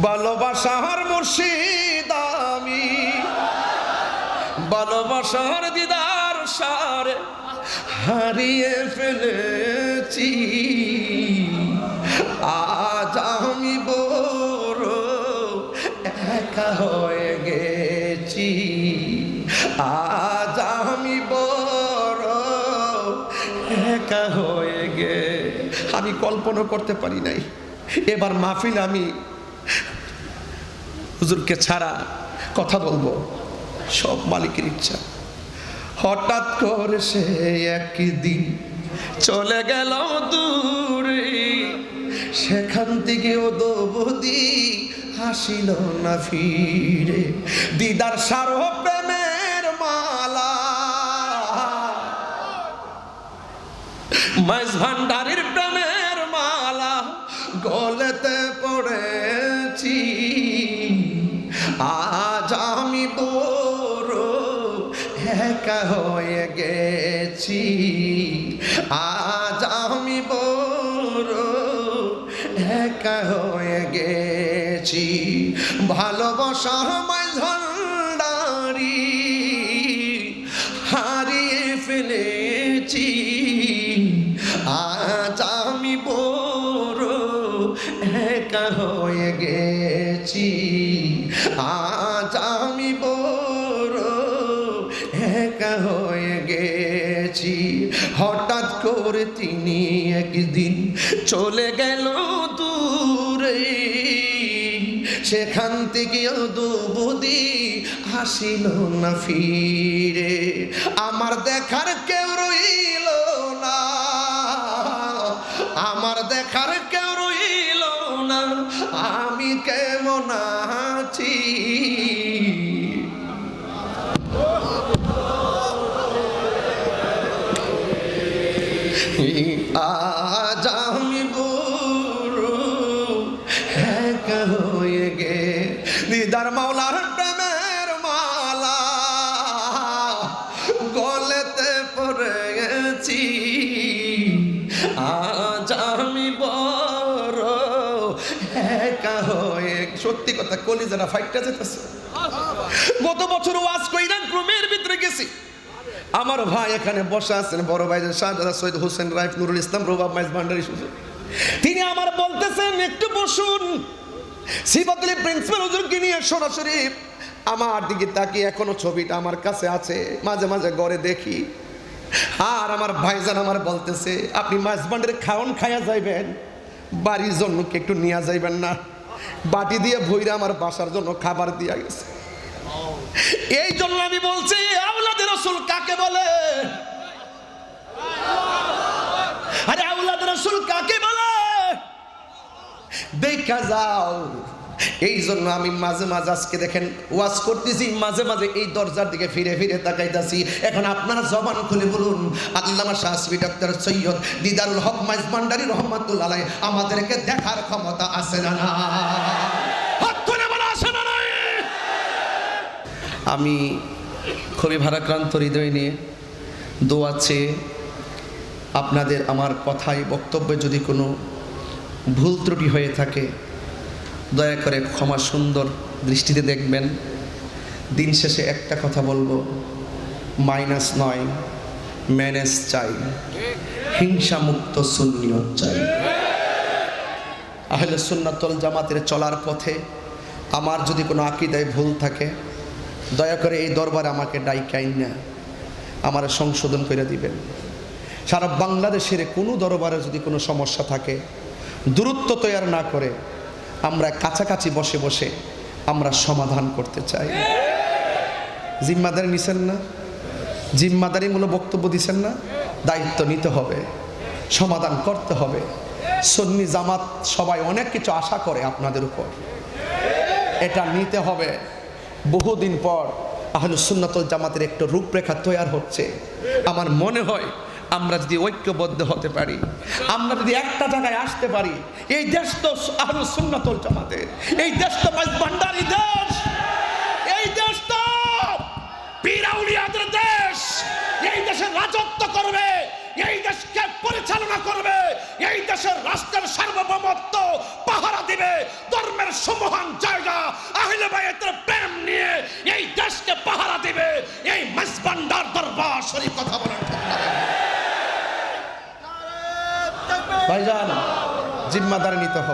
ভালোবাসার মুর্শিদ আমি, ভালোবাসার দিদার সারে হারিয়ে ফেলেছি। আজ আমি বড় একা হয়ে গেছি, আজ আমি বড় একা হয়ে গে। আমি কল্পনা করতে পারি নাই এবার মাহফিল আমি হুজুরকে ছাড়া কথা বলবো, সব মালিকের ইচ্ছা। হঠাৎ করে সে একদিন চলে গেল দূরে, সেখান থেকে ও দৌদি হাসিল না ফিরে। দিদার সারো প্রেমের মালা, মাইজ ভান্ডারির প্রেমের মালা গলেতে পড়েছি। আজ আমি বড় একা হয়ে গেছি, আজ আমি বড় একা হয়ে গেছি। ভালোবাসা মাইজ ভান্ডারি হারিয়ে ফেলেছি, আজ আমি বড় একা হয়ে গেছি, আজ আমি বড় একা হয়ে গেছি। হঠাৎ করে তিনি একদিন চলে গেল দূরে, সেখান থেকে দুবুদি হাসিল না ফিরে। আমার দেখার কেউ রইল না, আমার দেখার কেউ রইল না, আমি কেমন আছি। আজ আমি বড় একা হয়ে গে। দিদার মাওলার প্রেমের মালা গলেতে পড়ে গেছি, আজ আমি বড় একা হয়ে। সত্যি কথা, কলিজারা ফাইটটা যেতেছে। গত বছর ওয়াজ কইরান রুমের ভিতরে গেছি, আমার ভাই এখানে বসে আছেন, বড় ভাই শাহজাদা সৈয়দ হোসেন রাইফ নুরুল ইসলাম রুবাব মাইজ ভান্ডারি হুজুর। তিনি আমার বলতেছেন একটু বসুন। সিফাতুল প্রিন্সিপাল হুজুরকে নিয়ে সরাসরি আমার দিকে তাকিয়ে, এখনো ছবিটা আমার কাছে আছে, মাঝে মাঝে ঘরে দেখি। আর আমার ভাইজান আমার বলতেছে, আপনি মাইজ ভান্ডারে খাওন খাইয়া যাইবেন, বাড়ির জন্য কি একটু নিয়ে যাইবেন না? বাটি দিয়ে ভইরা আমার বাসার জন্য খাবার দিয়া গেছে। এই জন্য আমি বলছি, আওলাদে রাসূল কাকে বলে? আরে আওলাদে রাসূল কাকে বলে দেখা যাও। এই জন্য আমি মাঝে মাঝে আজকে দেখেন ওয়াজ করতেছি, মাঝে মাঝে এই দরজার দিকে ফিরে ফিরে তাকাইতাছি। এখন আপনারা জবান খুলে বলুন, আল্লামা শাহসবি ডক্টর সৈয়দ দিদারুল হক মাইজ ভান্ডারী রহমাতুল্লাহ আলাইহি আমাদেরকে দেখার ক্ষমতা আছে না না? আমি খুবই ভারাক্রান্ত হৃদয় নিয়ে দোয়া চেয়ে আপনাদের আমার কথায় বক্তব্যে যদি কোনো ভুল ত্রুটি হয়ে থাকে দয়া করে ক্ষমা সুন্দর দৃষ্টিতে দেখবেন। দিন শেষে একটা কথা বলবো, মাইনাস নয়, ম্যানেজ চাই, হিংসা মুক্ত সুন্নিয়ত চাই। আহলে সুন্নাত ওয়াল জামাতের চলার পথে আমার যদি কোনো আকীদায় ভুল থাকে দয়া করে এই দরবারে আমাকে ডাইকাইন না, আমার সংশোধন করে দিবেন। সারা বাংলাদেশের কোনো দরবারে যদি কোনো সমস্যা থাকে দূরত্ব তৈরি না করে আমরা কাছাকাছি বসে বসে আমরা সমাধান করতে চাই। জিম্মাদারি নিছেন না? জিম্মাদারিমূলক বক্তব্য দিচ্ছেন না? দায়িত্ব নিতে হবে, সমাধান করতে হবে। সুন্নি জামাত সবাই অনেক কিছু আশা করে আপনাদের উপর, এটা নিতে হবে। বহুদিন পর আহলুস সুন্নাত ওয়াল জামাতের একটা রূপরেখা তৈরি হচ্ছে। আমার মনে হয় আমরা যদি ঐক্যবদ্ধ হতে পারি, আমরা যদি একটা জায়গায় আসতে পারি, এই দেশ তো আহলুস সুন্নাত ওয়াল জামাতের, এই দেশ তো মাইজ ভান্ডারী দেশ, এই দেশ তো পীর আউলিয়াদের দেশ। এই দেশে রাজত্ব করবে, এই দেশকে পরিচালনা করবে, এই দেশের রাষ্ট্রের সার্বভৌমত্ব পাহারা দিবে, ধর্মের সুমহান জায়গা আহলে বায়াতের প্রেম নিয়ে এই দেশকে পাহারা দিবে এই মেজবান্ডার দরবার শরীফ। কথা বলেন ঠিক না ভাইজান? জিম্মাদারি নিতে হবে।